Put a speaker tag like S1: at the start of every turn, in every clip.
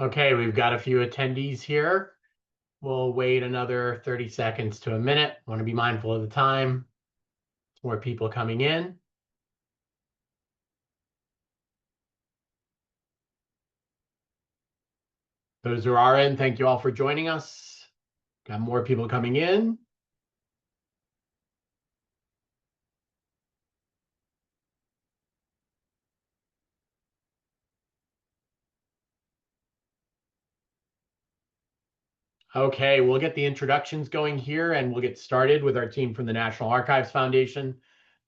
S1: Okay, we've got a few attendees here. We'll wait another 30 seconds to a minute. Want to be mindful of the time. More people coming in. Those who are in, thank you all for joining us. Got more people coming in. Okay, we'll get the introductions going here and we'll get started with our team from the National Archives Foundation.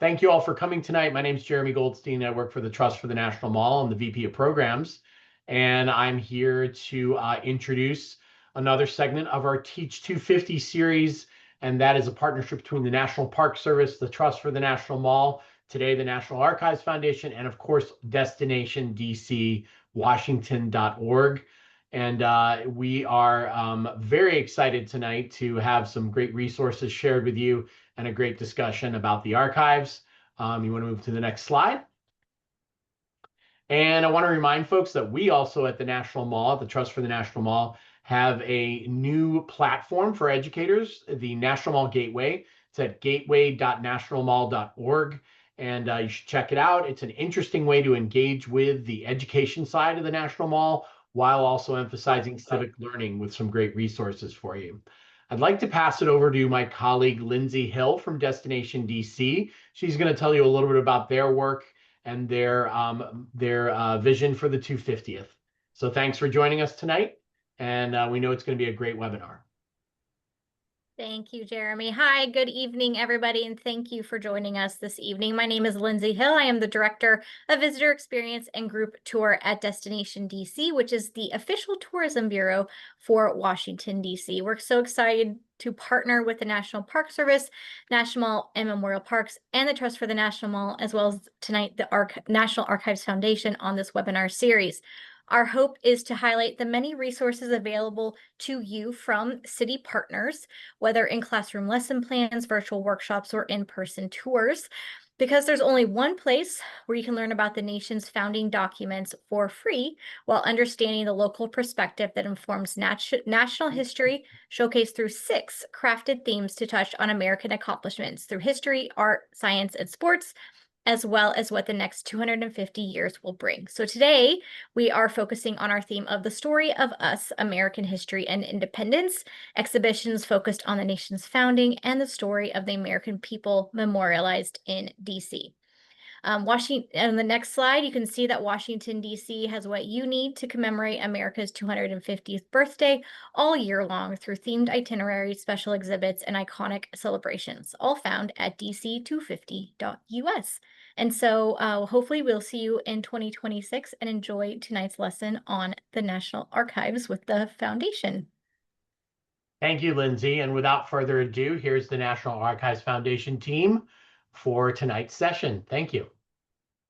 S1: Thank you all for coming tonight. My name is Jeremy Goldstein. I work for the Trust for the National Mall. I'm the VP of Programs, and I'm here to introduce another segment of our Teach 250 series, and that is a partnership between the National Park Service, the Trust for the National Mall, today the National Archives Foundation, and of course, Destination DC, Washington.org. And we are very excited tonight to have some great resources shared with you and a great discussion about the archives. You want to move to the next slide? And I want to remind folks that we also at the National Mall, the Trust for the National Mall, have a new platform for educators, the National Mall Gateway. It's at gateway.nationalmall.org. And you should check it out. It's an interesting way to engage with the education side of the National Mall while also emphasizing civic learning with some great resources for you. I'd like to pass it over to my colleague, Lindsay Hill from Destination DC. She's going to tell you a little bit about their work and their vision for the 250th. So thanks for joining us tonight. And we know it's going to be a great webinar.
S2: Thank you, Jeremy. Hi, good evening, everybody, and thank you for joining us this evening. My name is Lindsay Hill. I am the Director of Visitor Experience and Group Tour at Destination DC, which is the official tourism bureau for Washington, DC. We're so excited to partner with the National Park Service, National Mall and Memorial Parks, and the Trust for the National Mall, as well as tonight the National Archives Foundation on this webinar series. Our hope is to highlight the many resources available to you from city partners, whether in classroom lesson plans, virtual workshops, or in-person tours, because there's only one place where you can learn about the nation's founding documents for free while understanding the local perspective that informs national history, showcased through 6 crafted themes to touch on American accomplishments through history, art, science, and sports, as well as what the next 250 years will bring. So today, we are focusing on our theme of the story of us, American history and independence, exhibitions focused on the nation's founding and the story of the American people memorialized in DC. On the next slide, you can see that Washington, D.C. has what you need to commemorate America's 250th birthday all year long through themed itineraries, special exhibits, and iconic celebrations, all found at dc250.us. And so hopefully we'll see you in 2026 and enjoy tonight's lesson on the National Archives with the Foundation.
S1: Thank you, Lindsay. And without further ado, here's the National Archives Foundation team for tonight's session. Thank you.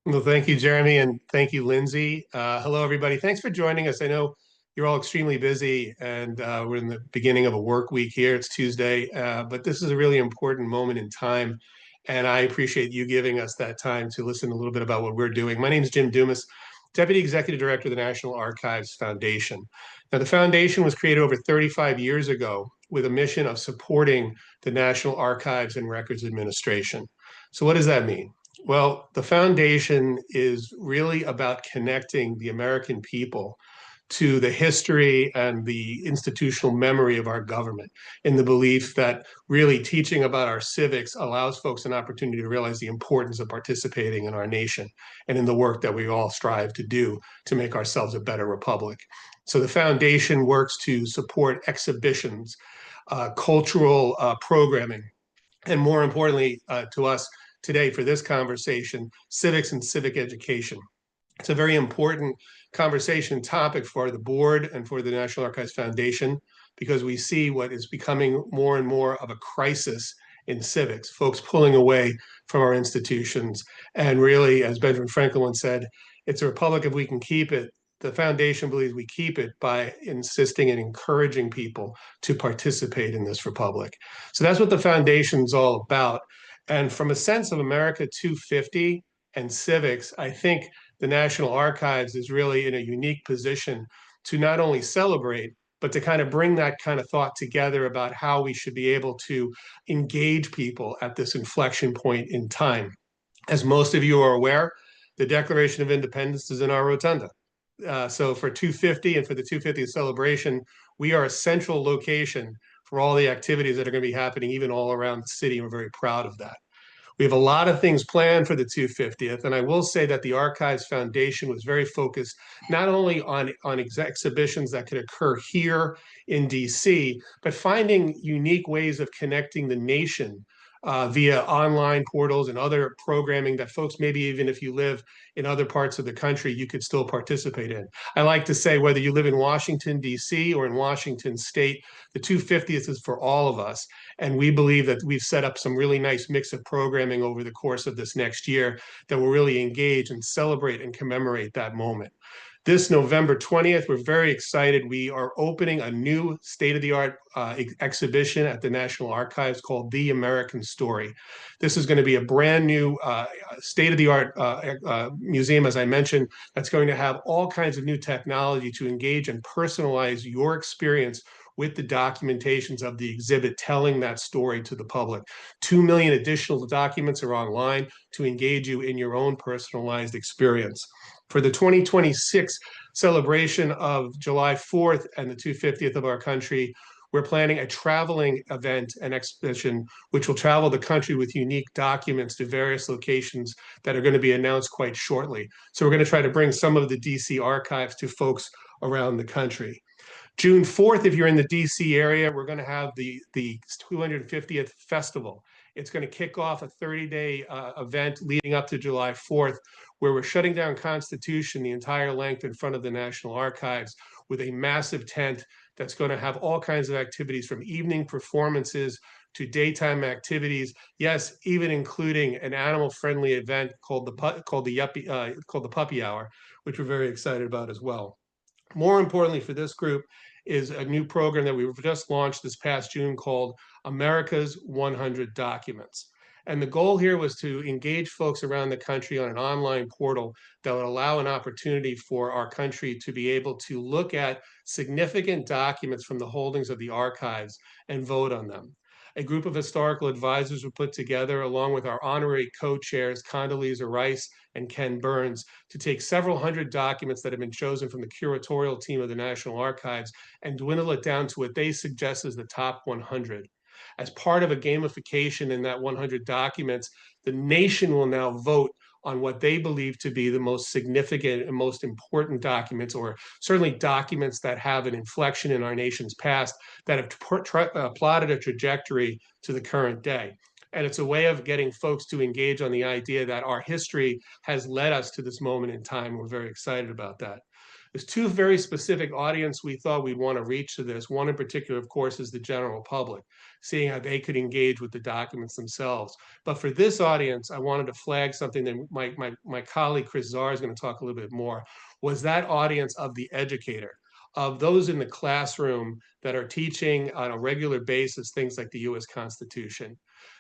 S3: Well, thank you, Jeremy, and thank you, Lindsay. Hello, everybody. Thanks for joining us. I know you're all extremely busy, and we're in the beginning of a work week here. It's Tuesday, but this is a really important moment in time, and I appreciate you giving us that time to listen a little bit about what we're doing. My name is Jim Dumas, Deputy Executive Director of the National Archives Foundation. Now, the foundation was created over 35 years ago with a mission of supporting the National Archives and Records Administration. So what does that mean? Well, the foundation is really about connecting the American people to the history and the institutional memory of our government, in the belief that really teaching about our civics allows folks an opportunity to realize the importance of participating in our nation and in the work that we all strive to do to make ourselves a better republic. So the foundation works to support exhibitions, cultural programming, and more importantly to us today for this conversation, civics and civic education. It's a very important conversation topic for the board and for the National Archives Foundation, because we see what is becoming more and more of a crisis in civics, folks pulling away from our institutions. And really, as Benjamin Franklin once said, it's a republic if we can keep it. The foundation believes we keep it by insisting and encouraging people to participate in this republic. So that's what the foundation's all about. And from a sense of America 250 and civics, I think the National Archives is really in a unique position to not only celebrate, but to kind of bring that kind of thought together about how we should be able to engage people at this inflection point in time. As most of you are aware, the Declaration of Independence is in our rotunda. So for 250 and for the 250th celebration, we are a central location for all the activities that are going to be happening even all around the city. And we're very proud of that. We have a lot of things planned for the 250th, and I will say that the Archives Foundation was very focused not only on exhibitions that could occur here in DC, but finding unique ways of connecting the nation via online portals and other programming that folks, maybe even if you live in other parts of the country, you could still participate in. I like to say whether you live in Washington, D.C. or in Washington State, the 250th is for all of us. And we believe that we've set up some really nice mix of programming over the course of this next year that will really engage and celebrate and commemorate that moment. This November 20th, we're very excited. We are opening a new state-of-the-art exhibition at the National Archives called The American Story. This is going to be a brand new state-of-the-art museum, as I mentioned, that's going to have all kinds of new technology to engage and personalize your experience with the documentations of the exhibit, telling that story to the public. 2 million additional documents are online to engage you in your own personalized experience. For the 2026 celebration of July 4th and the 250th of our country, we're planning a traveling event and exhibition, which will travel the country with unique documents to various locations that are going to be announced quite shortly. So we're going to try to bring some of the DC archives to folks around the country. June 4th, if you're in the DC area, we're going to have the 250th Festival. It's going to kick off a 30-day event leading up to July 4th, where we're shutting down Constitution the entire length in front of the National Archives with a massive tent that's going to have all kinds of activities from evening performances to daytime activities. Yes, even including an animal-friendly event called the Puppy Hour, which we're very excited about as well. More importantly for this group is a new program that we just launched this past June called America's 100 Documents. And the goal here was to engage folks around the country on an online portal that would allow an opportunity for our country to be able to look at significant documents from the holdings of the archives and vote on them. A group of historical advisors were put together along with our honorary co-chairs, Condoleezza Rice and Ken Burns, to take several hundred documents that have been chosen from the curatorial team of the National Archives and dwindle it down to what they suggest is the top 100. As part of a gamification in that 100 documents, the nation will now vote on what they believe to be the most significant and most important documents, or certainly documents that have an inflection in our nation's past that have plotted a trajectory to the current day. And it's a way of getting folks to engage on the idea that our history has led us to this moment in time. We're very excited about that. There's two very specific audience we thought we'd want to reach to this. One in particular, of course, is the general public, seeing how they could engage with the documents themselves. But for this audience, I wanted to flag something that my colleague Chris Czar is going to talk a little bit more, was that audience of the educator, of those in the classroom that are teaching on a regular basis things like the U.S. Constitution.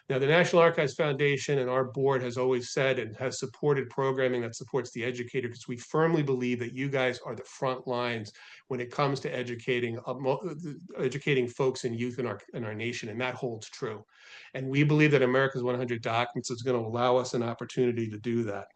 S3: Now, the National Archives Foundation and our board has always said and has supported programming that supports the educator, because we firmly believe that you guys are the front lines when it comes to educating folks and youth in our nation, and that holds true. And we believe that America's 100 Documents is going to allow us an opportunity to do that.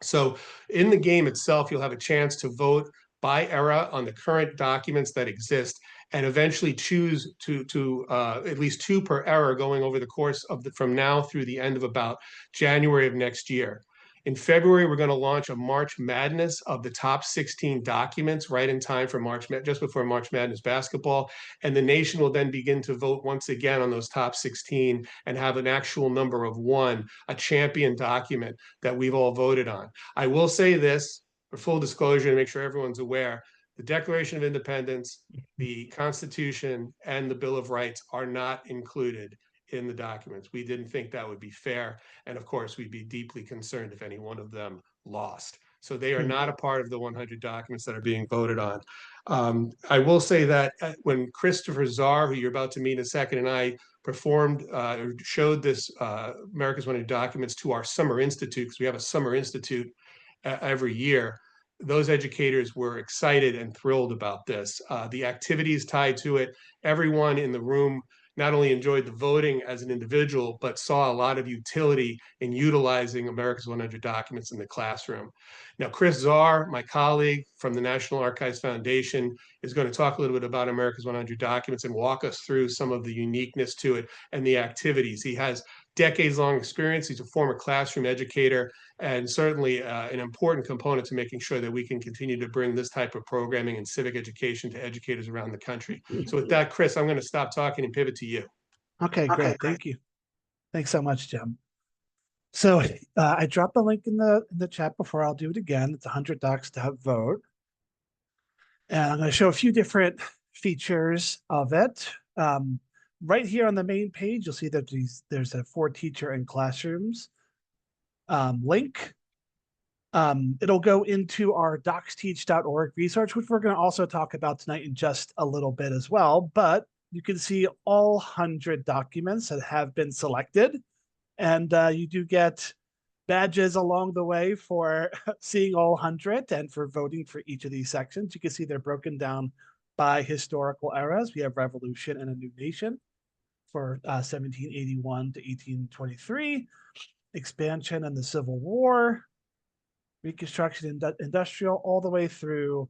S3: So in the game itself, you'll have a chance to vote by era on the current documents that exist, and eventually choose to at least 2 per era going over the course of from now through the end of about January of next year. In February, we're going to launch a March Madness of the top 16 documents right in time for just before March Madness basketball. And the nation will then begin to vote once again on those top 16 and have an actual number of 1, a champion document that we've all voted on. I will say this for full disclosure to make sure everyone's aware: the Declaration of Independence, the Constitution, and the Bill of Rights are not included in the documents. We didn't think that would be fair. And of course, we'd be deeply concerned if any one of them lost. So they are not a part of the 100 documents that are being voted on. I will say that when Christopher Czar, who you're about to meet in a second, and I showed this America's 100 Documents to our Summer Institute, because we have a Summer Institute every year, those educators were excited and thrilled about this. The activities tied to it, everyone in the room not only enjoyed the voting as an individual, but saw a lot of utility in utilizing America's 100 Documents in the classroom. Now, Chris Czar, my colleague from the National Archives Foundation, is going to talk a little bit about America's 100 Documents and walk us through some of the uniqueness to it and the activities. He has decades-long experience. He's a former classroom educator, and certainly an important component to making sure that we can continue to bring this type of programming and civic education to educators around the country. So with that, Chris, I'm going to stop talking and pivot to you.
S4: Okay, great. Thank you. Thanks so much, Jim. So I dropped the link in the chat before. I'll do it again. It's 100docs.vote. And I'm going to show a few different features of it. Right here on the main page, you'll see that there's a for teacher and classrooms link. It'll go into our DocsTeach.org resource, which we're going to also talk about tonight in just a little bit as well. But you can see all 100 documents that have been selected. And you do get badges along the way for seeing all 100 and for voting for each of these sections. You can see they're broken down by historical eras. We have Revolution and a New Nation for 1781 to 1823, Expansion and the Civil War, Reconstruction, Industrial, all the way through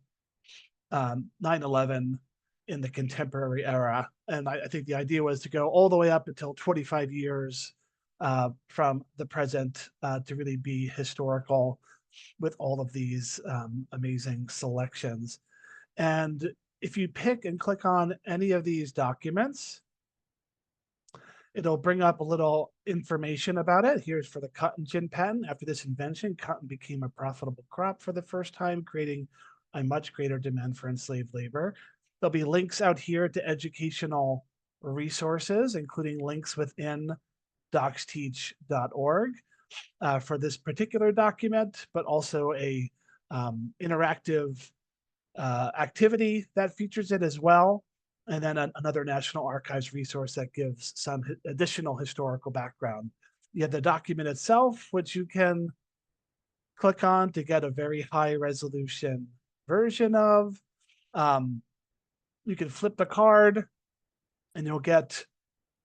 S4: 9/11 in the contemporary era. And I think the idea was to go all the way up until 25 years from the present to really be historical with all of these amazing selections. And if you pick and click on any of these documents, it'll bring up a little information about it. Here's for the cotton gin patent. After this invention, cotton became a profitable crop for the first time, creating a much greater demand for enslaved labor. There'll be links out here to educational resources, including links within DocsTeach.org for this particular document, but also a interactive activity that features it as well. And then another National Archives resource that gives some additional historical background. You have the document itself, which you can click on to get a very high resolution version of. You can flip the card and you'll get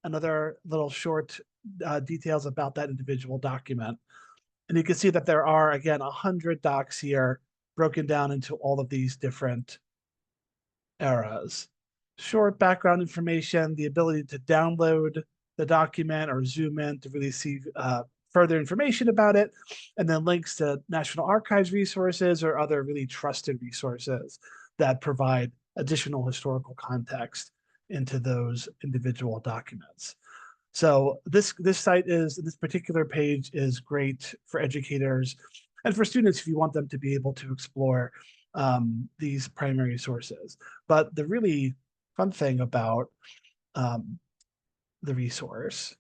S4: another little short details about that individual document. And you can see that there are, again, 100 docs here broken down into all of these different eras. Short background information, the ability to download the document or zoom in to really see further information about it, and then links to National Archives resources or other really trusted resources that provide additional historical context into those individual documents. So this particular page is great for educators and for students if you want them to be able to explore these primary sources. But the really fun thing about the resource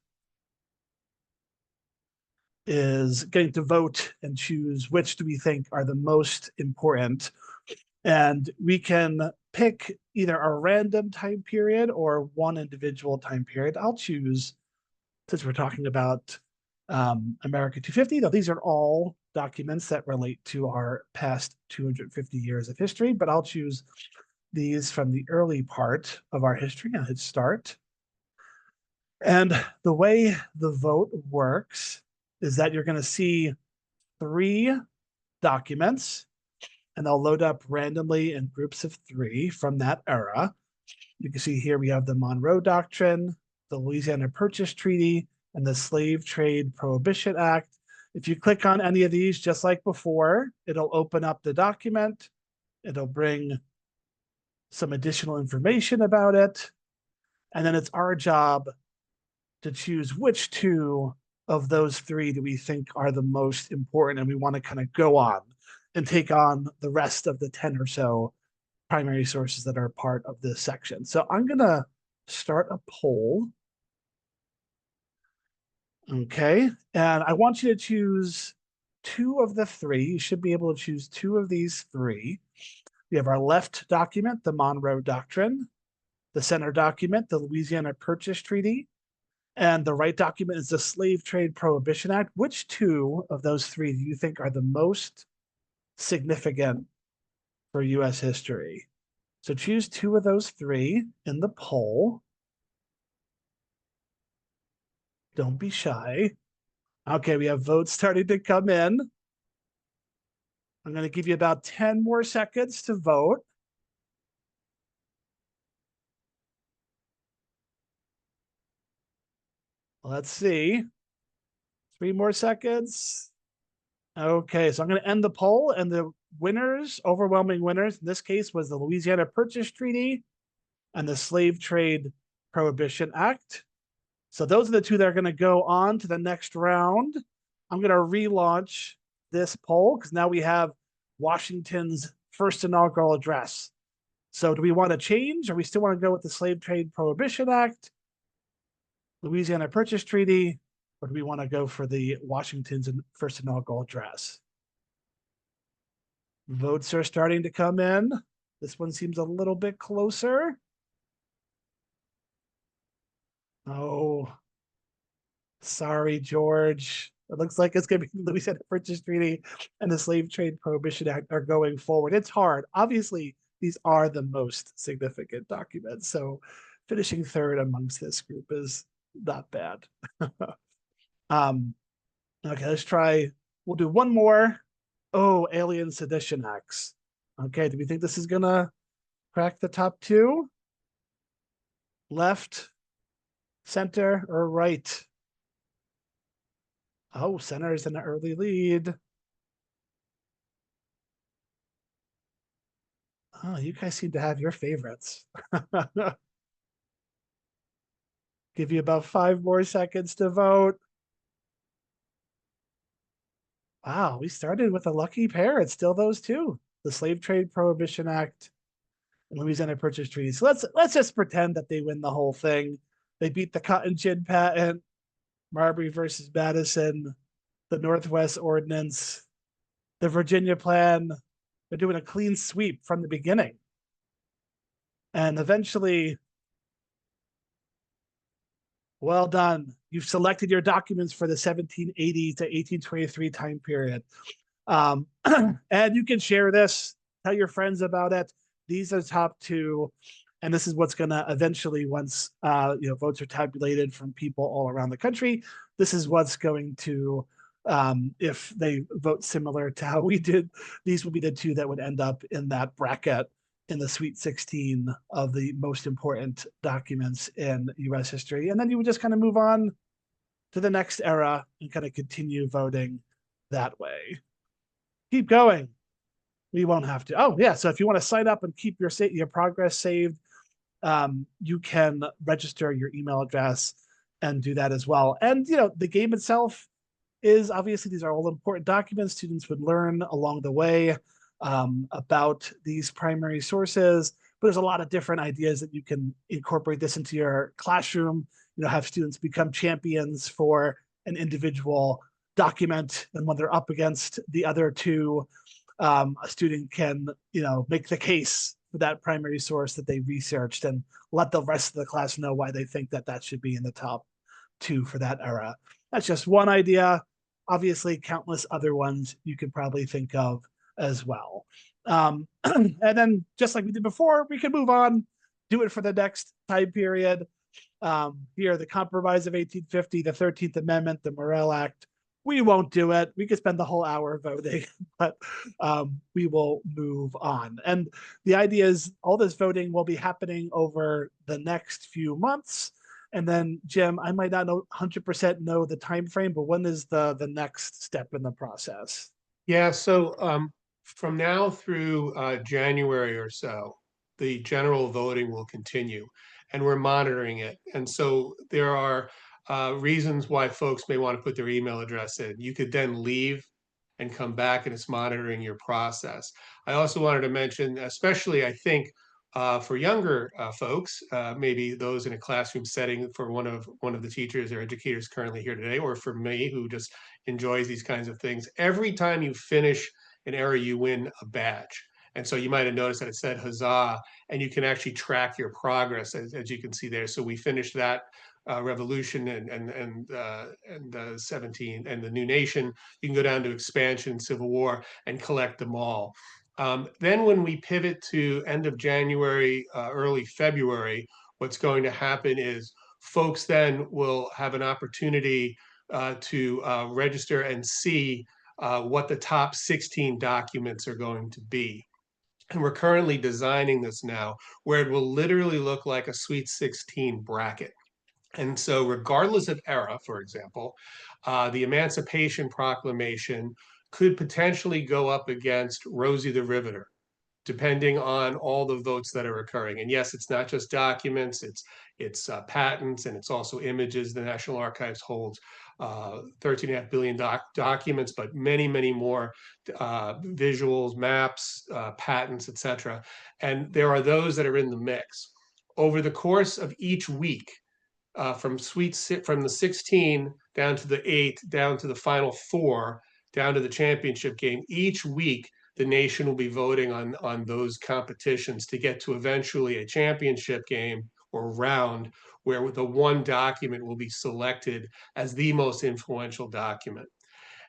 S4: is getting to vote and choose which do we think are the most important. And we can pick either a random time period or one individual time period. I'll choose, since we're talking about America 250, though these are all documents that relate to our past 250 years of history, but I'll choose these from the early part of our history. I'll hit start. And the way the vote works is that you're going to see 3 documents, and they'll load up randomly in groups of 3 from that era. You can see here we have the Monroe Doctrine, the Louisiana Purchase Treaty, and the Slave Trade Prohibition Act. If you click on any of these, just like before, it'll open up the document. It'll bring some additional information about it. And then it's our job to choose which 2 of those 3 do we think are the most important, and we want to kind of go on and take on the rest of the 10 or so primary sources that are part of this section. So I'm going to start a poll. Okay, and I want you to choose 2 of the 3. You should be able to choose 2 of these 3. We have our left document, the Monroe Doctrine, the center document, the Louisiana Purchase Treaty, and the right document is the Slave Trade Prohibition Act. Which 2 of those 3 do you think are the most significant for US history? So choose 2 of those 3 in the poll. Don't be shy. Okay, we have votes starting to come in. I'm going to give you about 10 more seconds to vote. Let's see. 3 more seconds. Okay, so I'm going to end the poll, and the winners, overwhelming winners, in this case was the Louisiana Purchase Treaty and the Slave Trade Prohibition Act. So those are the 2 that are going to go on to the next round. I'm going to relaunch this poll because now we have Washington's first inaugural address. So do we want to change, or we still want to go with the Slave Trade Prohibition Act, Louisiana Purchase Treaty, or do we want to go for the Washington's first inaugural address? Votes are starting to come in. This one seems a little bit closer. Oh, sorry, George. It looks like it's going to be the Louisiana Purchase Treaty and the Slave Trade Prohibition Act are going forward. It's hard. Obviously, these are the most significant documents. So finishing third amongst this group is not bad. Okay, let's try. We'll do one more. Oh, Alien Sedition Acts. Okay, do we think this is going to crack the top 2? Left, center, or right? Oh, center is in an early lead. Oh, you guys seem to have your favorites. Give you about 5 more seconds to vote. Wow, we started with a lucky pair. It's still those 2, the Slave Trade Prohibition Act and Louisiana Purchase Treaty. So let's just pretend that they win the whole thing. They beat the Cotton Gin Patent, Marbury versus Madison, the Northwest Ordinance, the Virginia Plan. They're doing a clean sweep from the beginning. And eventually, well done. You've selected your documents for the 1780 to 1823 time period. And you can share this, tell your friends about it. These are the top 2. And this is what's going to eventually, once votes are tabulated from people all around the country, this is what's going to, if they vote similar to how we did, these will be the 2 that would end up in that bracket in the Sweet 16 of the most important documents in US history. And then you would just kind of move on to the next era and kind of continue voting that way. Keep going. We won't have to. Oh, yeah. So if you want to sign up and keep your progress saved, you can register your email address and do that as well. And, the game itself is obviously, these are all important documents. Students would learn along the way about these primary sources, but there's a lot of different ideas that you can incorporate this into your classroom, have students become champions for an individual document. And when they're up against the other 2, a student can, make the case for that primary source that they researched and let the rest of the class know why they think that should be in the top 2 for that era. That's just one idea. Obviously, countless other ones you could probably think of as well. And then, just like we did before, we can move on, do it for the next time period. Here, the Compromise of 1850, the 13th Amendment, the Morrill Act. We won't do it. We could spend the whole hour voting, but we will move on. And the idea is all this voting will be happening over the next few months. And then, Jim, I might not 100% know the time frame, but when is the next step in the process?
S3: Yeah, so from now through January or so, the general voting will continue, and we're monitoring it. And so there are reasons why folks may want to put their email address in. You could then leave and come back, and it's monitoring your process. I also wanted to mention, especially I think for younger folks, maybe those in a classroom setting, for one of the teachers or educators currently here today, or for me who just enjoys these kinds of things. Every time you finish an era, you win a badge. And so you might have noticed that it said huzzah, and you can actually track your progress as you can see there. So we finished that Revolution and 17 and the New Nation. You can go down to Expansion, Civil War, and collect them all. Then when we pivot to end of January, early February, what's going to happen is folks then will have an opportunity to register and see what the top 16 documents are going to be. And we're currently designing this now where it will literally look like a Sweet 16 bracket. And so regardless of era, for example, the Emancipation Proclamation could potentially go up against Rosie the Riveter, depending on all the votes that are occurring. And yes, it's not just documents, it's patents, and it's also images. The National Archives holds 13.5 billion documents, but many, many more visuals, maps, patents, etc. And there are those that are in the mix. Over the course of each week, from the 16 down to the 8, down to the final 4, down to the championship game, each week the nation will be voting on those competitions to get to eventually a championship game or round where the one document will be selected as the most influential document.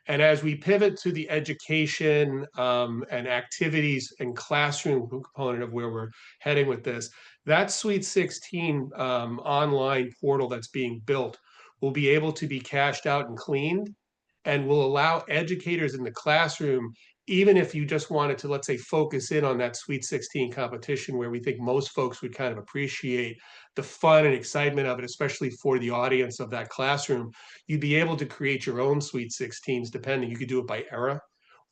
S3: And as we pivot to the education and activities and classroom component of where we're heading with this, that Sweet 16 online portal that's being built will be able to be cashed out and cleaned and will allow educators in the classroom, even if you just wanted to, let's say, focus in on that Sweet 16 competition where we think most folks would kind of appreciate the fun and excitement of it, especially for the audience of that classroom, you'd be able to create your own Sweet 16s depending. You could do it by era,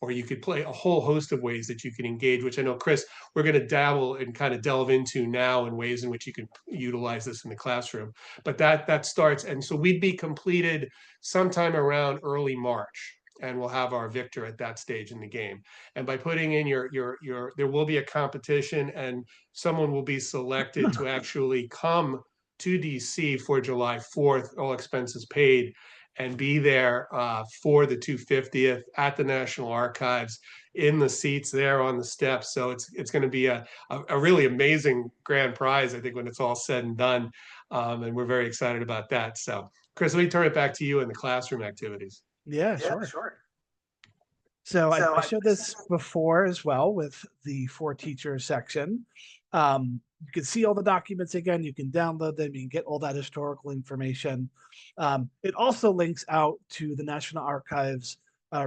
S3: or you could play a whole host of ways that you can engage, which I know, Chris, we're going to dabble and kind of delve into now in ways in which you can utilize this in the classroom. But that starts, and so we'd be completed sometime around early March, and we'll have our victor at that stage in the game. And by putting in there will be a competition, and someone will be selected to actually come to DC for July 4th, all expenses paid, and be there for the 250th at the National Archives in the seats there on the steps. So it's going to be a really amazing grand prize, I think, when it's all said and done. And we're very excited about that. So Chris, let me turn it back to you in the classroom activities.
S4: Yeah, sure. So I showed this before as well with the for teachers section. You can see all the documents again. You can download them. You can get all that historical information. It also links out to the National Archives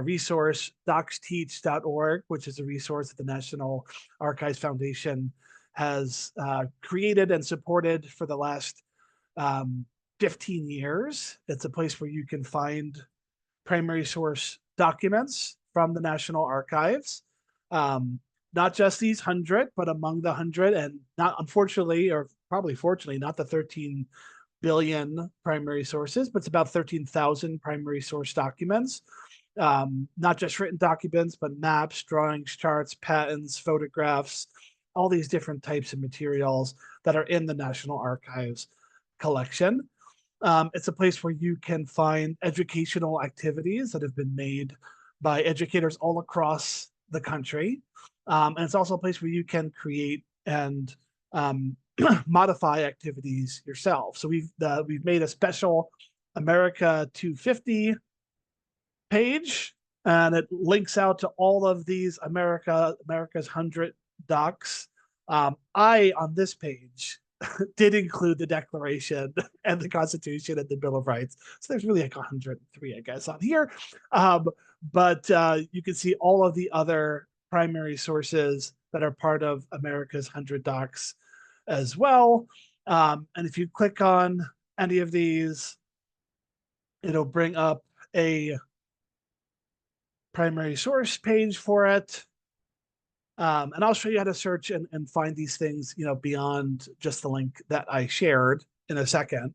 S4: resource, DocsTeach.org, which is a resource that the National Archives Foundation has created and supported for the last 15 years. It's a place where you can find primary source documents from the National Archives. Not just these 100, but among the 100, and not unfortunately, or probably fortunately, not the 13 billion primary sources, but it's about 13,000 primary source documents. Not just written documents, but maps, drawings, charts, patents, photographs, all these different types of materials that are in the National Archives collection. It's a place where you can find educational activities that have been made by educators all across the country. And it's also a place where you can create and modify activities yourself. So we've made a special America 250 page, and it links out to all of these America's 100 docs. I, on this page, did include the Declaration and the Constitution and the Bill of Rights. So there's really like 103, I guess, on here. But you can see all of the other primary sources that are part of America's 100 docs as well. And if you click on any of these, it'll bring up a primary source page for it. And I'll show you how to search and find these things, beyond just the link that I shared in a second.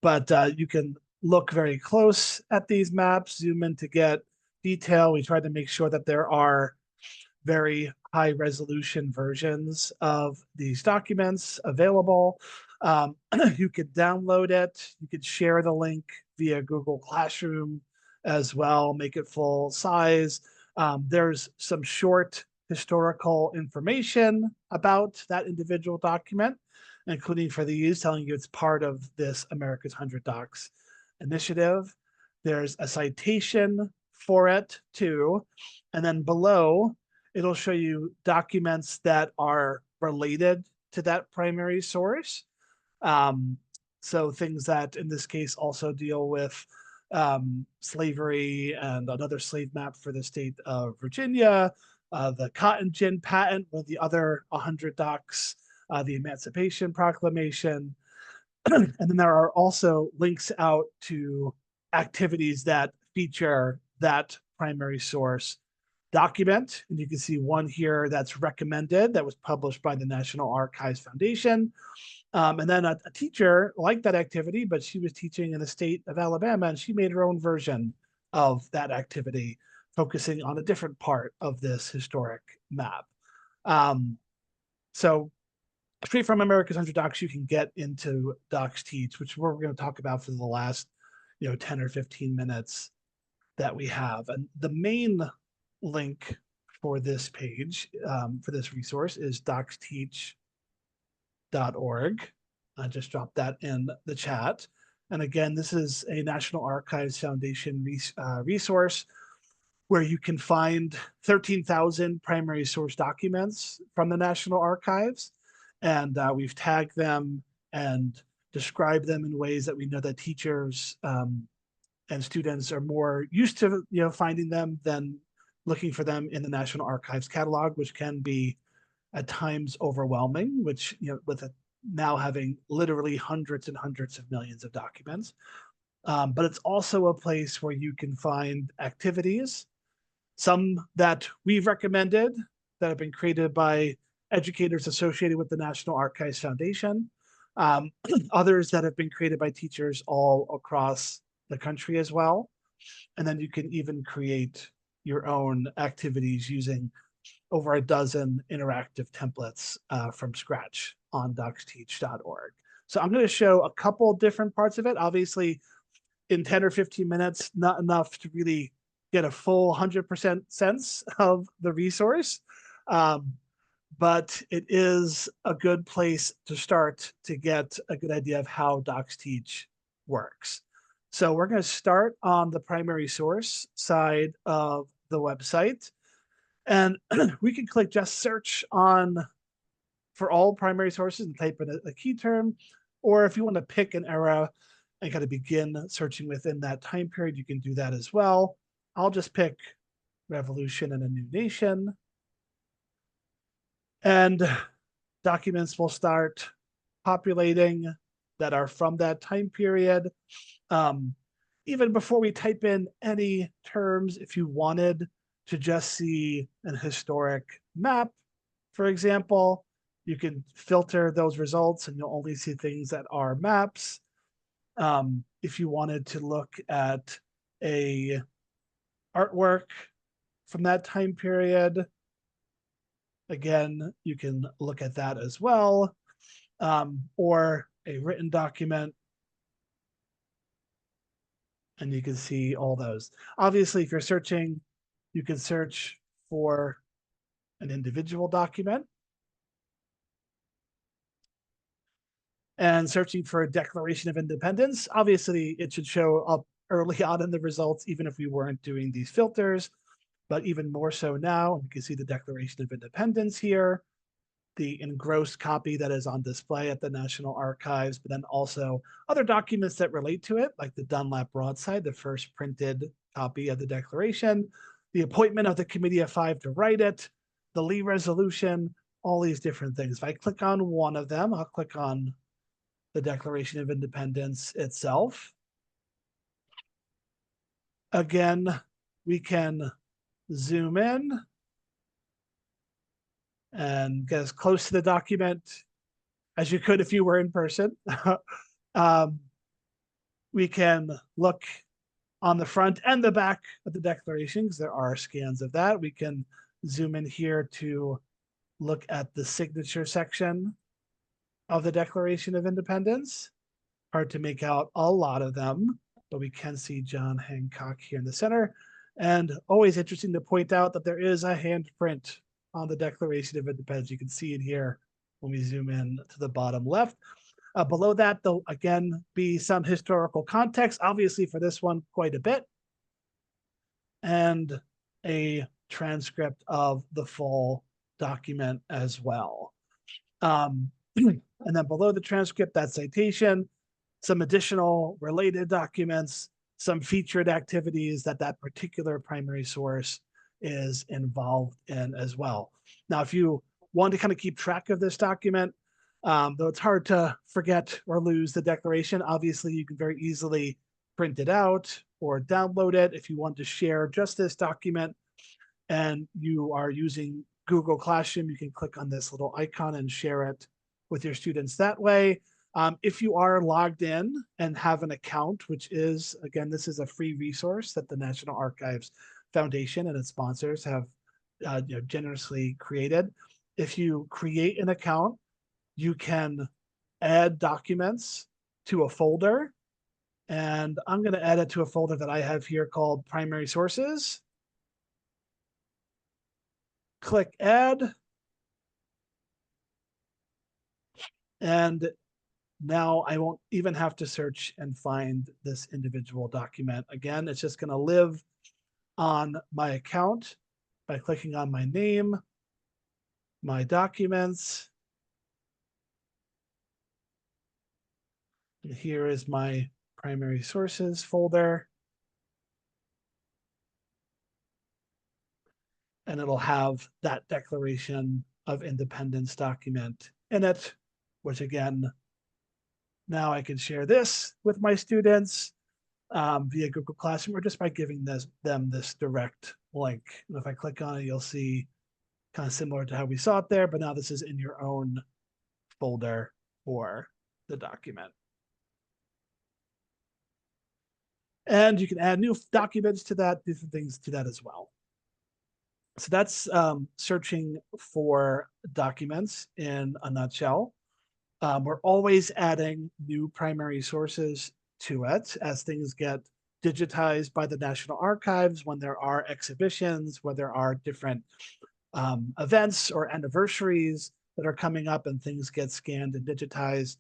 S4: But you can look very close at these maps, zoom in to get detail. We tried to make sure that there are very high resolution versions of these documents available. You could download it. You could share the link via Google Classroom as well, make it full size. There's some short historical information about that individual document. including for these, telling you it's part of this America's 100 Docs initiative. There's a citation for it too. And then below, it'll show you documents that are related to that primary source. So things that in this case also deal with slavery and another slave map for the state of Virginia, the cotton gin patent, one of the other 100 docs, the Emancipation Proclamation. And then there are also links out to activities that feature that primary source document. And you can see one here that's recommended that was published by the National Archives Foundation. And then a teacher liked that activity, but she was teaching in the state of Alabama, and she made her own version of that activity, focusing on a different part of this historic map. So straight from America's 100 Docs, you can get into DocsTeach, which we're going to talk about for the last 10 or 15 minutes that we have. And the main link for this page, for this resource, is DocsTeach.org. I just dropped that in the chat. And again, this is a National Archives Foundation resource where you can find 13,000 primary source documents from the National Archives. And we've tagged them and described them in ways that we know that teachers and students are more used to finding them than looking for them in the National Archives catalog, which can be at times overwhelming, which with now having literally hundreds and hundreds of millions of documents. But it's also a place where you can find activities, some that we've recommended that have been created by educators associated with the National Archives Foundation, others that have been created by teachers all across the country as well. And then you can even create your own activities using over a dozen interactive templates from scratch on DocsTeach.org. So I'm going to show a couple different parts of it. Obviously, in 10 or 15 minutes, not enough to really get a full 100% sense of the resource. But it is a good place to start to get a good idea of how DocsTeach works. So we're going to start on the primary source side of the website. And we can click just search for all primary sources and type in a key term. Or if you want to pick an era and kind of begin searching within that time period, you can do that as well. I'll just pick Revolution and a New Nation. And documents will start populating that are from that time period. Even before we type in any terms, if you wanted to just see an historic map, for example, you can filter those results and you'll only see things that are maps. If you wanted to look at a artwork from that time period, again, you can look at that as well, or a written document, and you can see all those. Obviously, if you're searching, you can search for an individual document. And searching for a Declaration of Independence, obviously it should show up early on in the results, even if we weren't doing these filters, but even more so now. You can see the Declaration of Independence here, the engrossed copy that is on display at the National Archives, but then also other documents that relate to it, like the Dunlap Broadside, the first printed copy of the Declaration, the appointment of the Committee of Five to write it, the Lee Resolution, all these different things. If I click on one of them, I'll click on the Declaration of Independence itself. Again, we can zoom in and get as close to the document as you could if you were in person. We can look on the front and the back of the Declaration, because there are scans of that. We can zoom in here to look at the signature section of the Declaration of Independence. Hard to make out a lot of them, but we can see John Hancock here in the center. And always interesting to point out that there is a handprint on the Declaration of Independence. You can see it here when we zoom in to the bottom left. Below that, there'll again be some historical context, obviously for this one, quite a bit, and a transcript of the full document as well. And then below the transcript, that citation, some additional related documents, some featured activities that that particular primary source is involved in as well. Now, if you want to kind of keep track of this document, though it's hard to forget or lose the declaration, obviously you can very easily print it out or download it. If you want to share just this document and you are using Google Classroom, you can click on this little icon and share it with your students that way. If you are logged in and have an account, which is, again, this is a free resource that the National Archives Foundation and its sponsors have generously created. If you create an account, you can add documents to a folder. And I'm going to add it to a folder that I have here called Primary Sources. Click Add. And now I won't even have to search and find this individual document. Again, it's just going to live on my account by clicking on my name, my documents. And here is my primary sources folder. And it'll have that Declaration of Independence document in it, which again, now I can share this with my students via Google Classroom or just by giving them this direct link. And if I click on it, you'll see kind of similar to how we saw it there, but now this is in your own folder for the document. And you can add new documents to that, different things to that as well. So that's searching for documents in a nutshell. We're always adding new primary sources to it as things get digitized by the National Archives, when there are exhibitions, when there are different events or anniversaries that are coming up and things get scanned and digitized.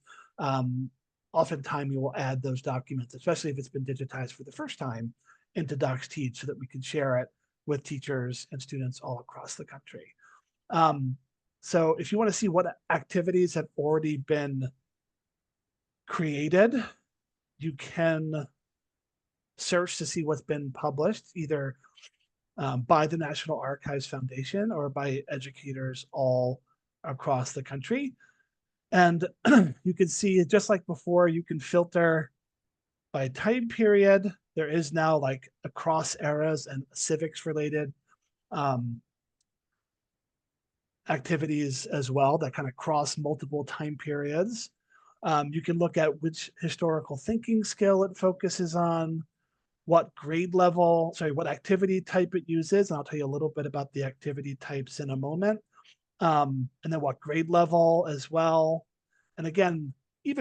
S4: Oftentimes you will add those documents, especially if it's been digitized for the first time, into DocsTeach so that we can share it with teachers and students all across the country. So if you want to see what activities have already been created, you can search to see what's been published, either by the National Archives Foundation or by educators all across the country. And you can see, just like before, you can filter by time period. There is now like across eras and civics related activities as well that kind of cross multiple time periods. You can look at which historical thinking skill it focuses on, what grade level, what activity type it uses. And I'll tell you a little bit about the activity types in a moment. And then what grade level as well. And again, a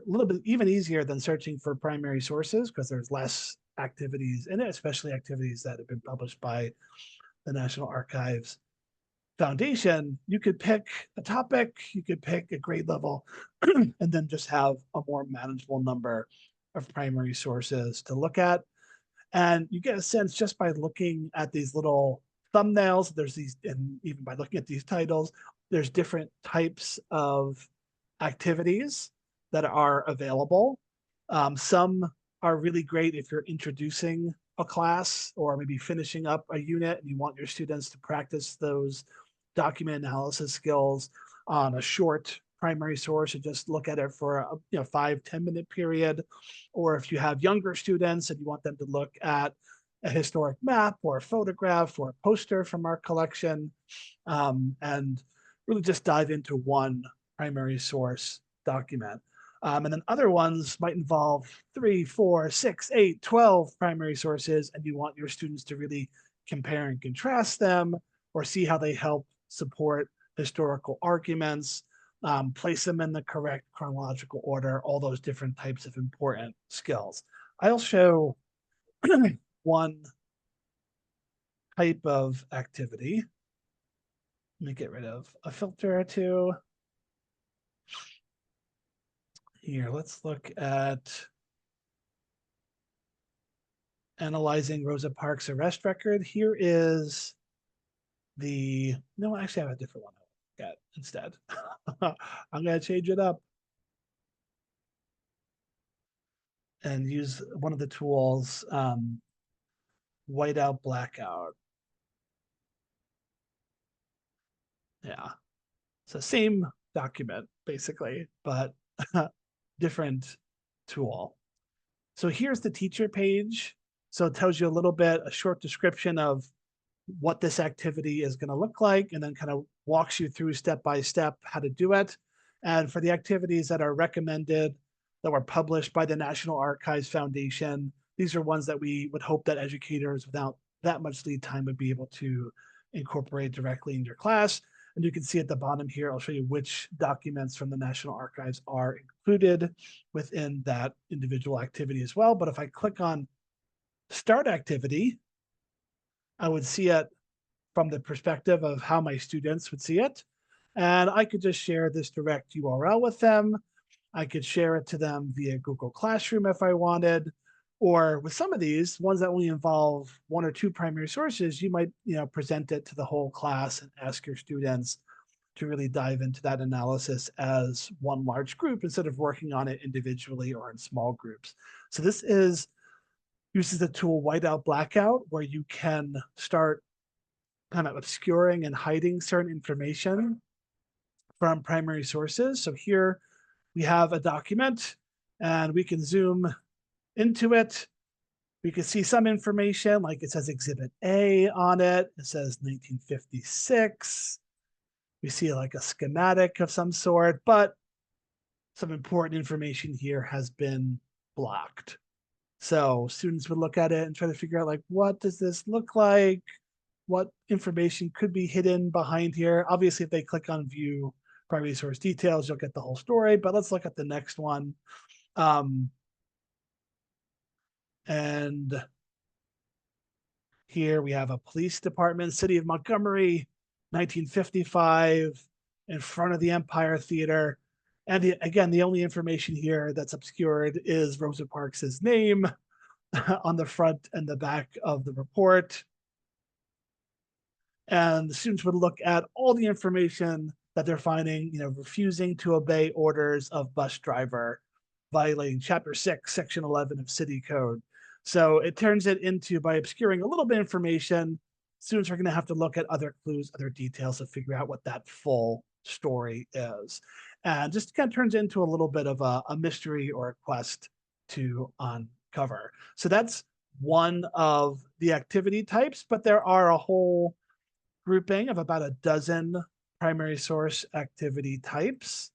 S4: little bit easier than searching for primary sources because there's less activities in it, especially activities that have been published by the National Archives Foundation. You could pick a topic, you could pick a grade level, and then just have a more manageable number of primary sources to look at. And you get a sense just by looking at these little thumbnails, and even by looking at these titles, there's different types of activities that are available. Some are really great if you're introducing a class or maybe finishing up a unit and you want your students to practice those document analysis skills on a short primary source and just look at it for a 5-10 minute period. Or if you have younger students and you want them to look at a historic map or a photograph or a poster from our collection, and really just dive into one primary source document. And then other ones might involve 3, 4, 6, 8, 12 primary sources, and you want your students to really compare and contrast them or see how they help support historical arguments, place them in the correct chronological order, all those different types of important skills. I'll show one type of activity. Let me get rid of a filter or two. Here, let's look at analyzing Rosa Parks arrest record. Here is no, actually I have a different one I'll look at instead. I'm gonna change it up and use one of the tools, whiteout blackout. Yeah, so same document basically, but different tool. So here's the teacher page. So it tells you a little bit, a short description of what this activity is going to look like, and then kind of walks you through step by step how to do it. And for the activities that are recommended, that were published by the National Archives Foundation, these are ones that we would hope that educators without that much lead time would be able to incorporate directly in your class. And you can see at the bottom here, I'll show you which documents from the National Archives are included within that individual activity as well. But if I click on Start Activity, I would see it from the perspective of how my students would see it. And I could just share this direct URL with them. I could share it to them via Google Classroom if I wanted, or with some of these ones that only involve one or two primary sources, you might, present it to the whole class and ask your students to really dive into that analysis as one large group instead of working on it individually or in small groups. So this uses the tool whiteout blackout, where you can start kind of obscuring and hiding certain information from primary sources. So here we have a document and we can zoom into it. We can see some information, like it says Exhibit A on it. It says 1956. We see like a schematic of some sort, but some important information here has been blocked. So students would look at it and try to figure out, like, what does this look like? What information could be hidden behind here? Obviously, if they click on view primary source details, you'll get the whole story, but let's look at the next one. And here we have a police department, City of Montgomery, 1955, in front of the Empire Theater. And again, the only information here that's obscured is Rosa Parks' name on the front and the back of the report. And the students would look at all the information that they're finding, refusing to obey orders of bus driver, violating Chapter 6, Section 11 of City Code. So it turns it into, by obscuring a little bit of information, students are going to have to look at other clues, other details to figure out what that full story is. And just kind of turns it into a little bit of a mystery or a quest to uncover. So that's one of the activity types, but there are a whole grouping of about a dozen primary source activity types.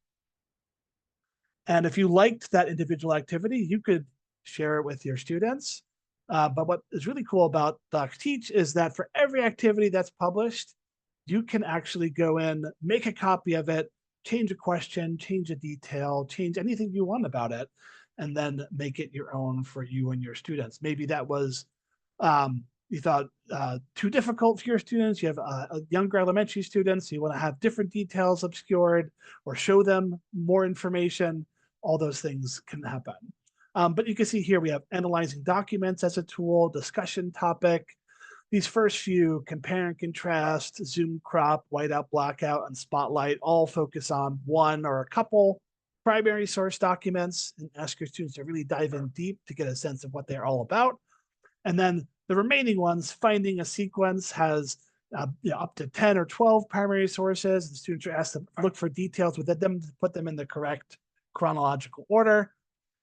S4: And if you liked that individual activity, you could share it with your students. But what is really cool about DocsTeach is that for every activity that's published, you can actually go in, make a copy of it, change a question, change a detail, change anything you want about it, and then make it your own for you and your students. Maybe that was you thought too difficult for your students. You have younger elementary students, so you want to have different details obscured or show them more information. All those things can happen. But you can see here we have analyzing documents as a tool, discussion topic. These first few, compare and contrast, zoom, crop, whiteout, blackout, and spotlight, all focus on one or a couple primary source documents and ask your students to really dive in deep to get a sense of what they're all about. And then the remaining ones, finding a sequence, has up to 10 or 12 primary sources. The students are asked to look for details within them to put them in the correct chronological order.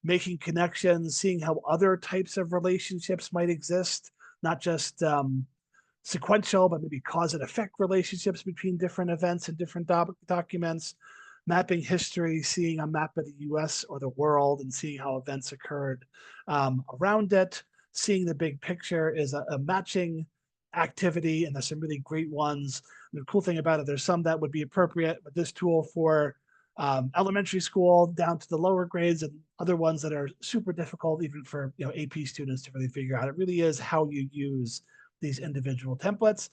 S4: Making connections, seeing how other types of relationships might exist, not just sequential, but maybe cause and effect relationships between different events and different documents. Mapping history, seeing a map of the US or the world and seeing how events occurred around it. Seeing the big picture is a matching activity, and there's some really great ones. And the cool thing about it, there's some that would be appropriate with this tool for elementary school down to the lower grades, and other ones that are super difficult even for AP students to really figure out. It really is how you use these individual templates.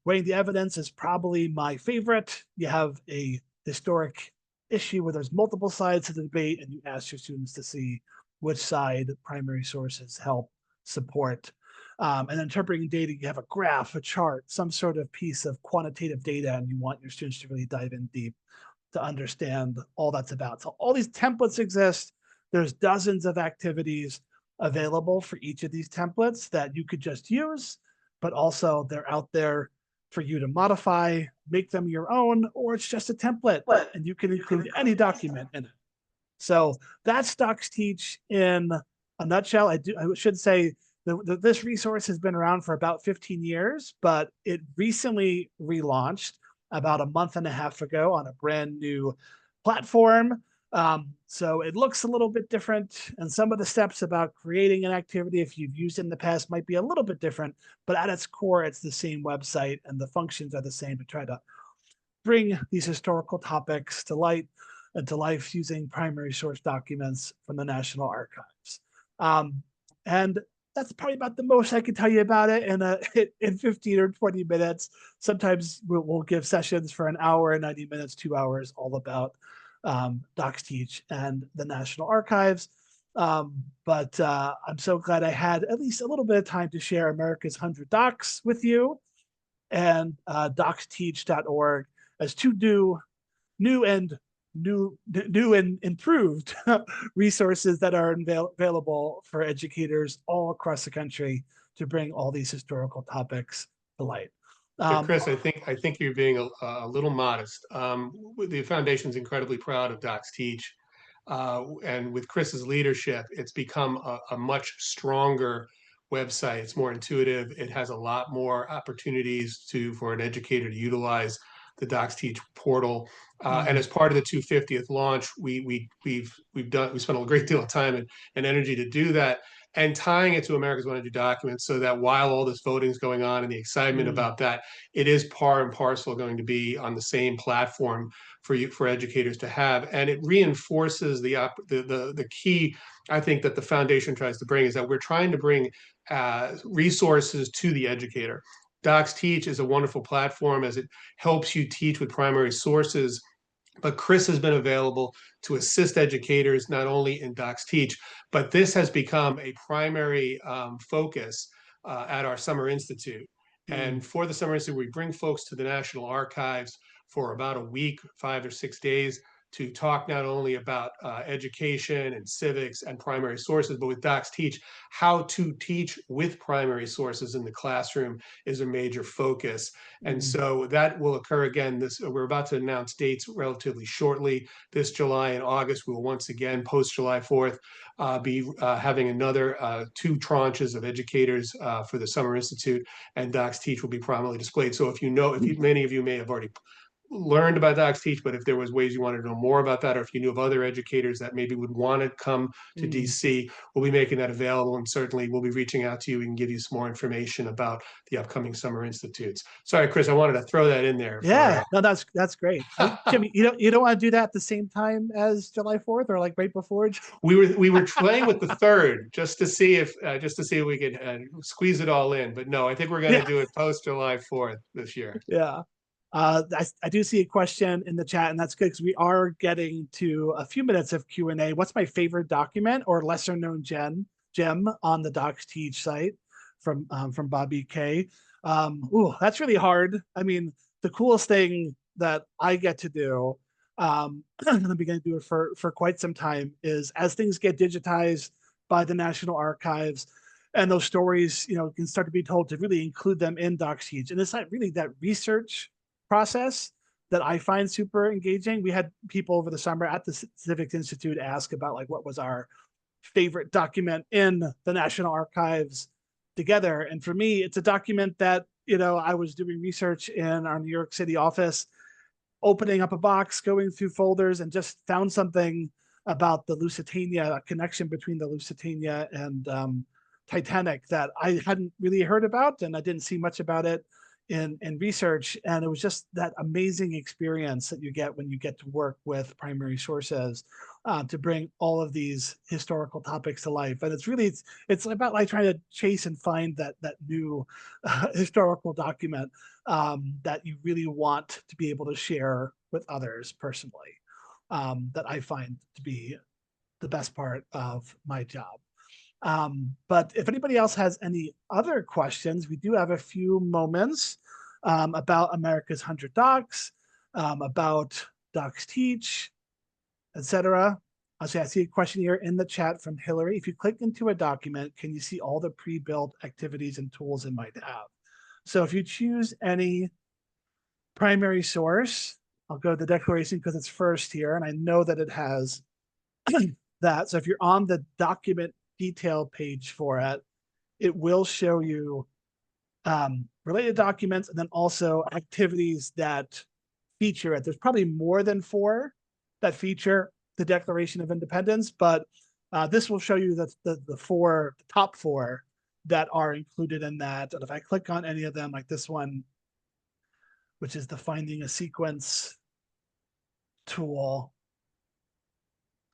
S4: Weighing the evidence is probably my favorite. You have a historic issue where there's multiple sides to the debate, and you ask your students to see which side primary sources help support. And interpreting data, you have a graph, a chart, some sort of piece of quantitative data, and you want your students to really dive in deep to understand all that's about. So all these templates exist. There's dozens of activities available for each of these templates that you could just use, but also they're out there for you to modify, make them your own, or it's just a template and you can include any document in it. So that's DocsTeach in a nutshell. I should say this resource has been around for about 15 years, but it recently relaunched about a month and a half ago on a brand new platform. So it looks a little bit different, and some of the steps about creating an activity, if you've used it in the past, might be a little bit different, but at its core, it's the same website and the functions are the same to try to bring these historical topics to light and to life using primary source documents from the National Archives. And that's probably about the most I can tell you about it in 15 or 20 minutes. Sometimes we'll give sessions for an hour, 90 minutes, 2 hours, all about DocsTeach and the National Archives. But I'm so glad I had at least a little bit of time to share America's 100 Docs with you, and DocsTeach.org as two new and improved resources that are available for educators all across the country to bring all these historical topics to light.
S3: So Chris, I think you're being a little modest. The foundation's incredibly proud of DocsTeach, and with Chris's leadership, it's become a much stronger website. It's more intuitive. It has a lot more opportunities for an educator to utilize the DocsTeach portal. And as part of the 250th launch, we've spent a great deal of time and energy to do that, and tying it to America's 100 Documents, so that while all this voting is going on and the excitement about that, it is par and parcel going to be on the same platform for educators to have. And it reinforces the key, I think, that the foundation tries to bring, is that we're trying to bring resources to the educator. DocsTeach is a wonderful platform as it helps you teach with primary sources, but Chris has been available to assist educators not only in DocsTeach, but this has become a primary focus at our Summer Institute. And for the Summer Institute, we bring folks to the National Archives for about a week, 5 or 6 days, to talk not only about education and civics and primary sources, but with DocsTeach, how to teach with primary sources in the classroom is a major focus. And so that will occur again. We're about to announce dates relatively shortly. This July and August, we will once again, post July 4th, be having another 2 tranches of educators for the Summer Institute, and DocsTeach will be prominently displayed. So many of you may have already learned about DocsTeach, but if there was ways you wanted to know more about that, or if you knew of other educators that maybe would want to come to DC, we'll be making that available, and certainly we'll be reaching out to you and give you some more information about the upcoming Summer Institutes. Sorry, Chris, I wanted to throw that in there.
S4: Yeah, no, that's great. Jimmy, you don't want to do that at the same time as July 4th, or like right before?
S3: We were playing with the 3rd just to see if we could squeeze it all in, but no, I think we're going to do it post July 4th this year.
S4: Yeah. I do see a question in the chat, and that's good because we are getting to a few minutes of Q&A. What's my favorite document or lesser known gem on the DocsTeach site from Bobby K? That's really hard. I mean, the coolest thing that I get to do, and I've been going to do it for quite some time, is as things get digitized by the National Archives, and those stories, can start to be told, to really include them in DocsTeach. And it's not really that research process that I find super engaging. We had people over the summer at the Civics Institute ask about what was our favorite document in the National Archives together. And for me, it's a document that, I was doing research in our New York City office, opening up a box, going through folders, and just found something about the Lusitania, a connection between the Lusitania and Titanic that I hadn't really heard about, and I didn't see much about it in research. And it was just that amazing experience that you get when you get to work with primary sources to bring all of these historical topics to life. And it's about trying to chase and find that new historical document that you really want to be able to share with others personally. that I find to be the best part of my job. But if anybody else has any other questions, we do have a few moments about America's 100 Docs, about DocsTeach, etc. I see a question here in the chat from Hillary. If you click into a document, can you see all the pre-built activities and tools it might have? So if you choose any primary source, I'll go to the declaration because it's first here, and I know that it has that. So if you're on the document detail page for it, it will show you related documents and then also activities that feature it. There's probably more than 4 that feature the Declaration of Independence, but this will show you the top 4 that are included in that. And if I click on any of them, like this one, which is the Finding a Sequence tool,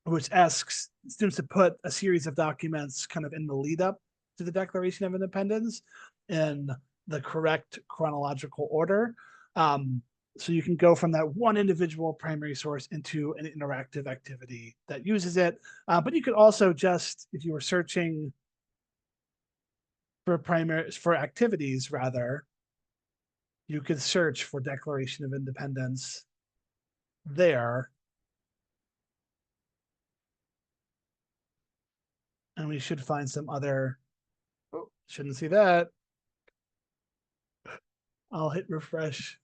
S4: which asks students to put a series of documents kind of in the lead up to the Declaration of Independence in the correct chronological order. So you can go from that one individual primary source into an interactive activity that uses it. But you could also just, if you were searching for activities rather, you could search for Declaration of Independence there. And we should find some other, oh, shouldn't see that. I'll hit refresh.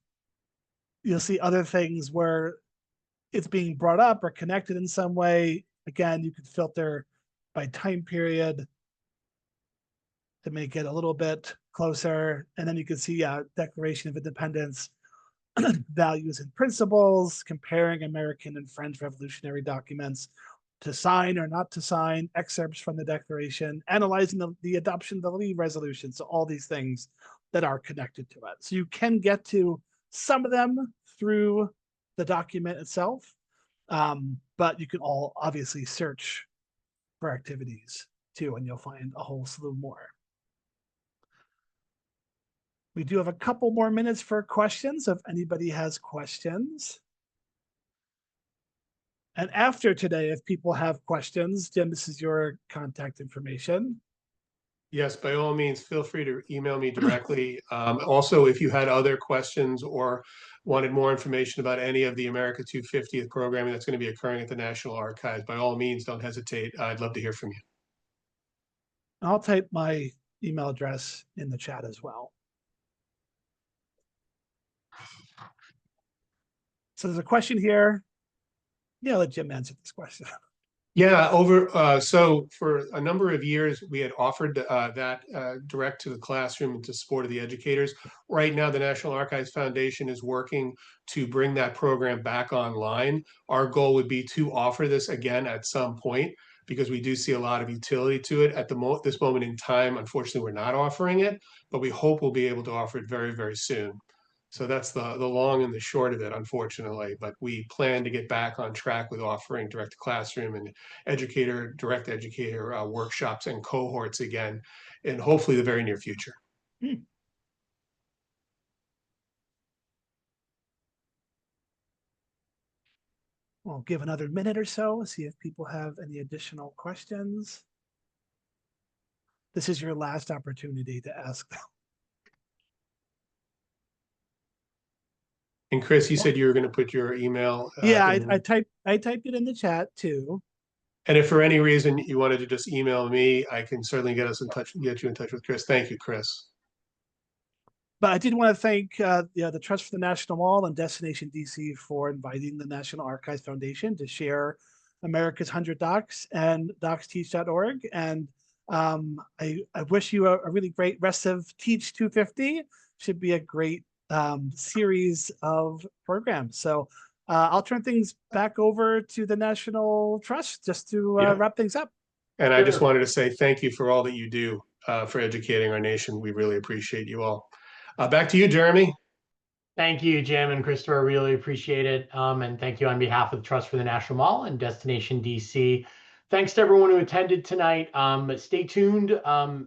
S4: You'll see other things where it's being brought up or connected in some way. Again, you could filter by time period to make it a little bit closer. And then you can see Declaration of Independence, values and principles, comparing American and French revolutionary documents to sign or not to sign, excerpts from the Declaration, analyzing the adoption of the Lee Resolution. So all these things that are connected to it. So you can get to some of them through the document itself, but you can all obviously search for activities too, and you'll find a whole slew more. We do have a couple more minutes for questions if anybody has questions. And after today, if people have questions, Jim, this is your contact information.
S3: Yes, by all means, feel free to email me directly. Also, if you had other questions or wanted more information about any of the America 250th programming that's going to be occurring at the National Archives, by all means, don't hesitate. I'd love to hear from you.
S4: I'll type my email address in the chat as well. So there's a question here. Yeah, let Jim answer this question.
S3: Yeah, so for a number of years, we had offered that direct to the classroom and to support of the educators. Right now, the National Archives Foundation is working to bring that program back online. Our goal would be to offer this again at some point, because we do see a lot of utility to it. At this moment in time, unfortunately, we're not offering it, but we hope we'll be able to offer it very, very soon. So that's the long and the short of it, unfortunately. But we plan to get back on track with offering direct to classroom and direct educator workshops and cohorts again, in hopefully the very near future.
S4: We'll give another minute or so, see if people have any additional questions. This is your last opportunity to ask them.
S3: And Chris, you said you were going to put your email.
S4: Yeah, I typed it in the chat too.
S3: And if for any reason you wanted to just email me, I can certainly get you in touch with Chris. Thank you, Chris.
S4: But I did want to thank the Trust for the National Mall and Destination DC for inviting the National Archives Foundation to share America's 100 Docs and DocsTeach.org. And I wish you a really great rest of Teach 250. Should be a great series of programs. So I'll turn things back over to the National Trust just to wrap things up.
S3: And I just wanted to say thank you for all that you do for educating our nation. We really appreciate you all. Back to you, Jeremy.
S1: Thank you, Jim and Christopher. Really appreciate it. And thank you on behalf of the Trust for the National Mall and Destination DC. Thanks to everyone who attended tonight. Stay tuned.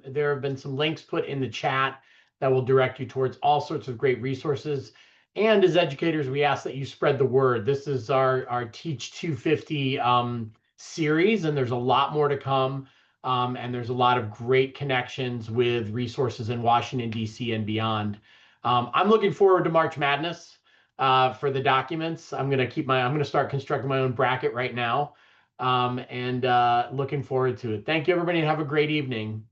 S1: There have been some links put in the chat that will direct you towards all sorts of great resources. And as educators, we ask that you spread the word. This is our Teach 250 series, and there's a lot more to come. And there's a lot of great connections with resources in Washington, D.C. and beyond. I'm looking forward to March Madness for the documents. I'm going to start constructing my own bracket right now. And looking forward to it. Thank you, everybody, and have a great evening.